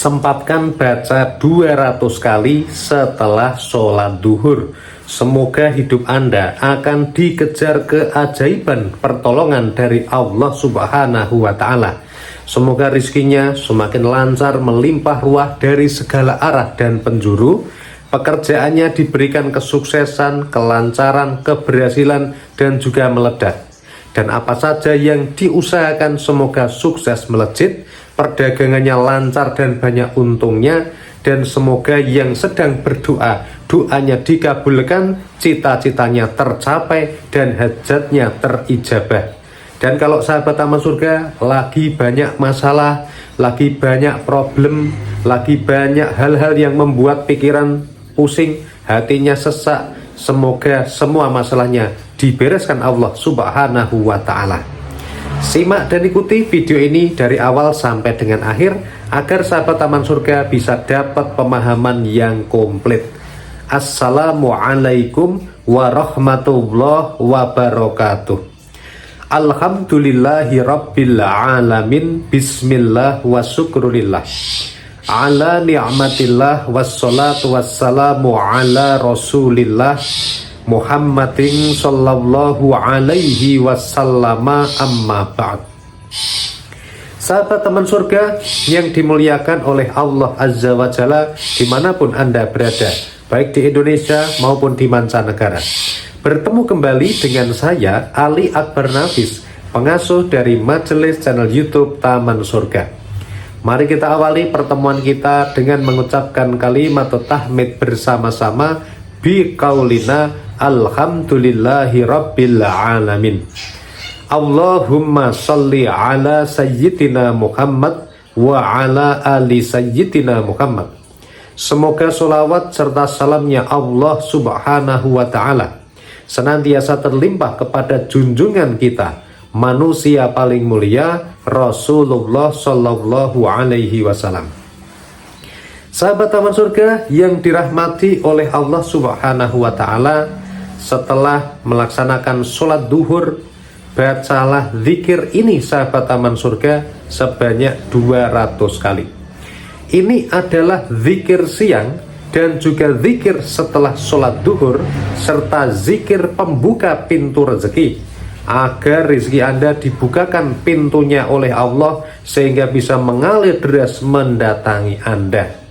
Sempatkan baca 200 kali setelah sholat duhur. Semoga hidup Anda akan dikejar keajaiban pertolongan dari Allah Subhanahu wa Ta'ala. Semoga rizkinya semakin lancar, melimpah ruah dari segala arah dan penjuru. Pekerjaannya diberikan kesuksesan, kelancaran, keberhasilan, dan juga meledak. Dan apa saja yang diusahakan semoga sukses melejit, perdagangannya lancar dan banyak untungnya, dan semoga yang sedang berdoa, doanya dikabulkan, cita-citanya tercapai, dan hajatnya terijabah. Dan kalau sahabat taman surga lagi banyak masalah, lagi banyak problem, lagi banyak hal-hal yang membuat pikiran pusing, hatinya sesak, semoga semua masalahnya dibereskan Allah Subhanahu wa Ta'ala. Simak dan ikuti video ini dari awal sampai dengan akhir agar sahabat taman surga bisa dapat pemahaman yang komplit. Assalamualaikum warahmatullahi wabarakatuh. Alhamdulillahi rabbil alamin. Bismillah wa syukrulillah ala ni'matillah wassalatu wassalamu ala rasulillah Muhammadin sallallahu alaihi wasallama, amma ba'd. Sahabat teman surga yang dimuliakan oleh Allah Azza wa Jalla dimanapun Anda berada, baik di Indonesia maupun di mancanegara, bertemu kembali dengan saya Ali Akbar Nafis, pengasuh dari majelis channel YouTube Taman Surga. Mari kita awali pertemuan kita dengan mengucapkan kalimat tahmid bersama-sama biqaulina alhamdulillahi rabbil alamin. Allahumma salli ala sayyidina Muhammad wa ala ali sayyidina Muhammad. Semoga sholawat serta salamnya Allah Subhanahu wa Ta'ala senantiasa terlimpah kepada junjungan kita, manusia paling mulia, Rasulullah Sallallahu Alaihi Wasallam. Sahabat taman surga yang dirahmati oleh Allah Subhanahu wa Ta'ala, setelah melaksanakan sholat duhur, bacalah zikir ini sahabat taman surga sebanyak 200 kali. Ini adalah zikir siang dan juga zikir setelah sholat duhur, serta zikir pembuka pintu rezeki, agar rezeki Anda dibukakan pintunya oleh Allah sehingga bisa mengalir deras mendatangi Anda.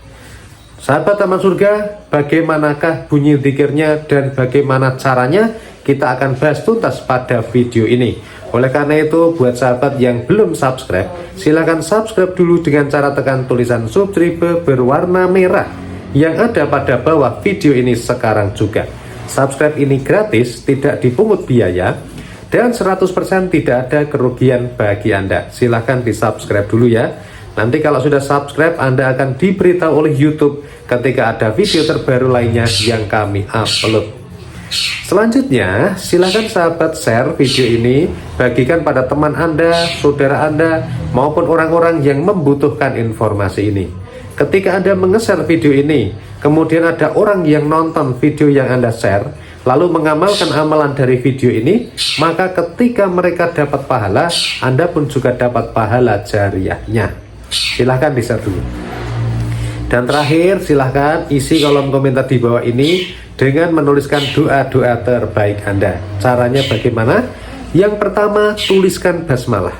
Sahabat taman surga, bagaimanakah bunyi zikirnya dan bagaimana caranya, kita akan bahas tuntas pada video ini. Oleh karena itu, buat sahabat yang belum subscribe, silahkan subscribe dulu dengan cara tekan tulisan subscribe berwarna merah yang ada pada bawah video ini sekarang juga. Subscribe ini gratis, tidak dipungut biaya, dan 100% tidak ada kerugian bagi Anda. Silahkan di subscribe dulu ya. Nanti kalau sudah subscribe, Anda akan diberitahu oleh YouTube ketika ada video terbaru lainnya yang kami upload. Selanjutnya, silahkan sahabat share video ini, bagikan pada teman Anda, saudara Anda, maupun orang-orang yang membutuhkan informasi ini. Ketika Anda nge-share video ini, kemudian ada orang yang nonton video yang Anda share, lalu mengamalkan amalan dari video ini, maka ketika mereka dapat pahala, Anda pun juga dapat pahala jariahnya. Silahkan di-share dulu. Dan terakhir, silahkan isi kolom komentar di bawah ini dengan menuliskan doa-doa terbaik Anda. Caranya bagaimana? Yang pertama, tuliskan basmalah.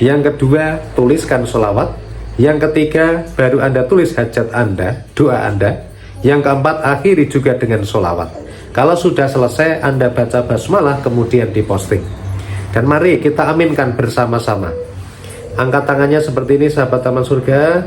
Yang kedua, tuliskan sholawat. Yang ketiga, baru Anda tulis hajat Anda, doa Anda. Yang keempat, akhiri juga dengan sholawat. Kalau sudah selesai, Anda baca basmalah, kemudian diposting. Dan mari kita aminkan bersama-sama. Angkat tangannya seperti ini sahabat taman surga.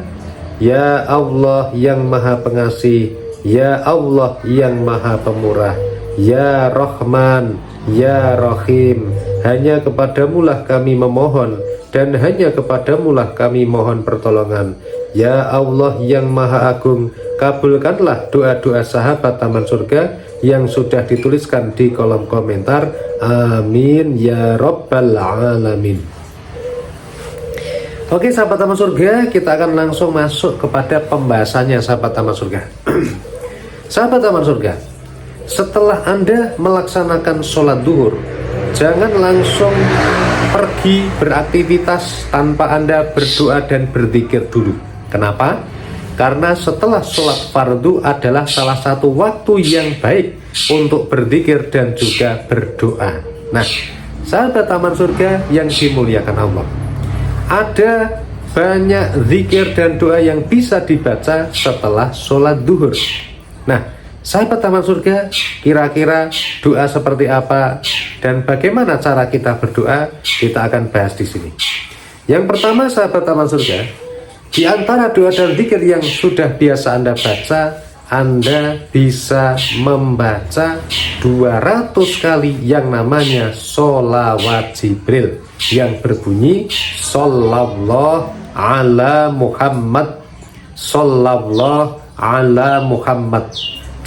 Ya Allah yang maha pengasih, ya Allah yang maha pemurah, ya Rahman, ya Rahim, hanya kepadamulah kami memohon, dan hanya kepadamulah kami mohon pertolongan. Ya Allah yang maha agung, kabulkanlah doa-doa sahabat taman surga yang sudah dituliskan di kolom komentar. Amin ya rabbal alamin. Oke sahabat taman surga, kita akan langsung masuk kepada pembahasannya sahabat taman surga. Sahabat taman surga, setelah Anda melaksanakan sholat duhur, jangan langsung pergi beraktivitas tanpa Anda berdoa dan berzikir dulu. Kenapa? Karena setelah sholat fardu adalah salah satu waktu yang baik untuk berzikir dan juga berdoa. Nah, sahabat taman surga yang dimuliakan Allah, ada banyak zikir dan doa yang bisa dibaca setelah sholat duhur. Nah, sahabat taman surga, kira-kira doa seperti apa dan bagaimana cara kita berdoa, kita akan bahas di sini. Yang pertama, sahabat taman surga, di antara doa dan zikir yang sudah biasa Anda baca, Anda bisa membaca 200 kali yang namanya sholawat Jibril yang berbunyi Sallallahu ala Muhammad, Sallallahu ala Muhammad.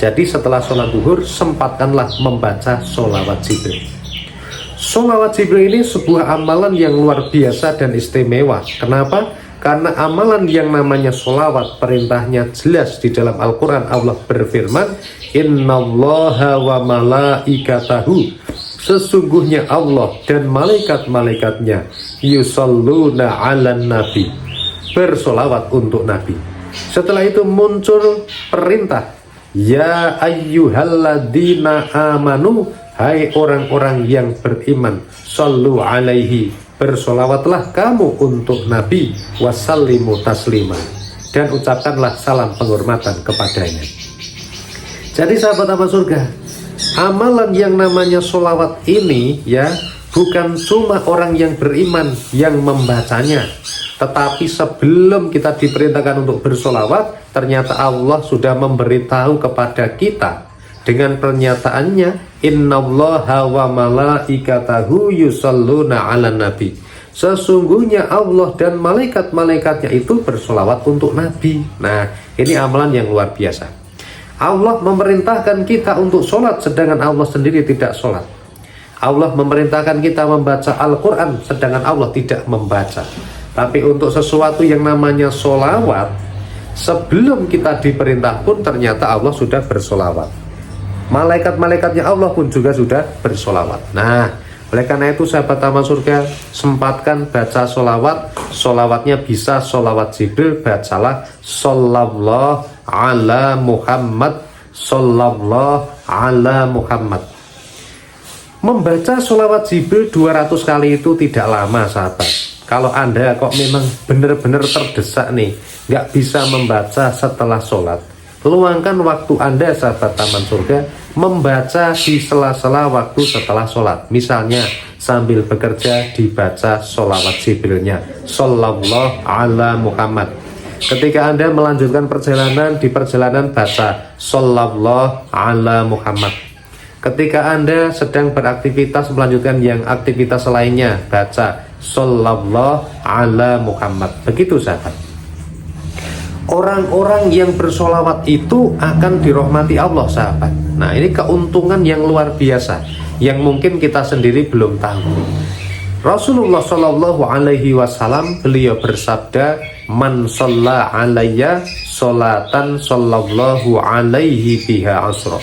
Jadi setelah sholat duhur, sempatkanlah membaca sholawat Jibril. Sholawat Jibril ini sebuah amalan yang luar biasa dan istimewa. Kenapa? Karena amalan yang namanya sholawat, perintahnya jelas di dalam Al-Quran. Allah berfirman, Innallaha wa malaikatahu, sesungguhnya Allah dan malaikat-malaikatnya, yusalluna ala nabi, bersolawat untuk Nabi. Setelah itu muncul perintah, ya ayyuhalladzina amanu, hai orang-orang yang beriman, sallu alaihi, bersolawatlah kamu untuk Nabi, wasallimu taslima, dan ucapkanlah salam penghormatan kepadanya. Jadi sahabat taman surga, amalan yang namanya solawat ini ya, bukan cuma orang yang beriman yang membacanya, tetapi sebelum kita diperintahkan untuk bersolawat, ternyata Allah sudah memberitahu kepada kita dengan pernyataannya, Innallaha wa malaikatahu yusalluna ala nabi, sesungguhnya Allah dan malaikat-malaikatnya itu bersolawat untuk Nabi. Nah, ini amalan yang luar biasa. Allah memerintahkan kita untuk sholat, sedangkan Allah sendiri tidak sholat. Allah memerintahkan kita membaca Al-Quran, sedangkan Allah tidak membaca. Tapi untuk sesuatu yang namanya sholawat, sebelum kita diperintah pun ternyata Allah sudah bersolawat. Malaikat-malaikatnya Allah pun juga sudah bersolawat. Nah, oleh karena itu sahabat taman surga, sempatkan baca solawat. Solawatnya bisa solawat Jibril, bacalah Sallallahu ala Muhammad, Sallallahu ala Muhammad. Membaca solawat Jibril 200 kali itu tidak lama sahabat. Kalau Anda kok memang benar-benar terdesak nih, nggak bisa membaca setelah sholat, luangkan waktu Anda sahabat taman surga membaca di sela-sela waktu setelah sholat. Misalnya sambil bekerja dibaca sholawat Jibrilnya, Sallallahu ala Muhammad. Ketika Anda melanjutkan perjalanan, di perjalanan baca Sallallahu ala Muhammad. Ketika Anda sedang beraktivitas melanjutkan yang aktivitas lainnya, baca Sallallahu ala Muhammad. Begitu sahabat. Orang-orang yang bersolawat itu akan dirahmati Allah sahabat. Nah, ini keuntungan yang luar biasa yang mungkin kita sendiri belum tahu. Rasulullah Shallallahu Alaihi Wasallam beliau bersabda, man shalla alayya sholatan sallallahu alaihi biha asra.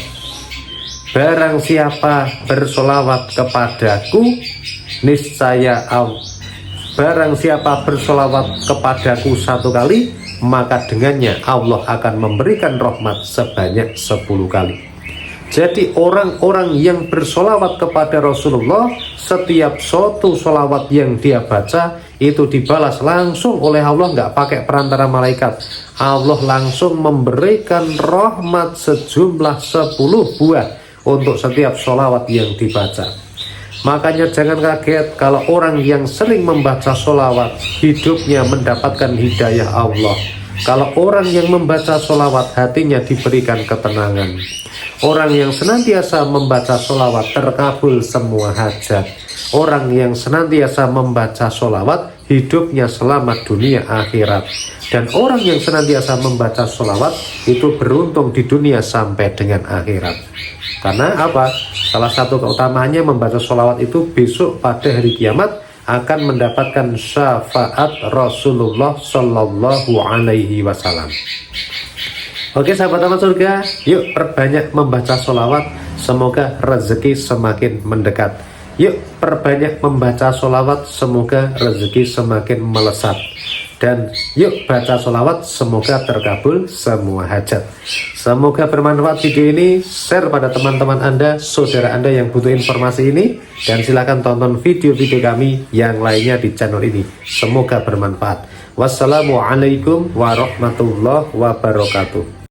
Barang siapa bersolawat kepadaku, niscaya barang siapa bersolawat kepadaku 1 kali, maka dengannya Allah akan memberikan rahmat sebanyak 10 kali. Jadi orang-orang yang bersolawat kepada Rasulullah, setiap suatu solawat yang dia baca itu dibalas langsung oleh Allah, nggak pakai perantara malaikat. Allah langsung memberikan rahmat sejumlah 10 buah untuk setiap solawat yang dibaca. Makanya jangan kaget kalau orang yang sering membaca solawat hidupnya mendapatkan hidayah Allah. Kalau orang yang membaca solawat hatinya diberikan ketenangan. Orang yang senantiasa membaca solawat terkabul semua hajat. Orang yang senantiasa membaca solawat hidupnya selamat dunia akhirat. Dan orang yang senantiasa membaca solawat itu beruntung di dunia sampai dengan akhirat. Karena apa? Salah satu keutamaannya membaca solawat itu besok pada hari kiamat akan mendapatkan syafaat Rasulullah Sallallahu Alaihi Wasallam. Oke sahabat taman surga, yuk perbanyak membaca solawat, semoga rezeki semakin mendekat. Yuk perbanyak membaca solawat, semoga rezeki semakin melesat. dan yuk baca sholawat, semoga terkabul semua hajat. Semoga bermanfaat video ini, share pada teman-teman Anda, saudara Anda yang butuh informasi ini, dan silahkan tonton video-video kami yang lainnya di channel ini. Semoga bermanfaat. Wassalamualaikum warahmatullahi wabarakatuh.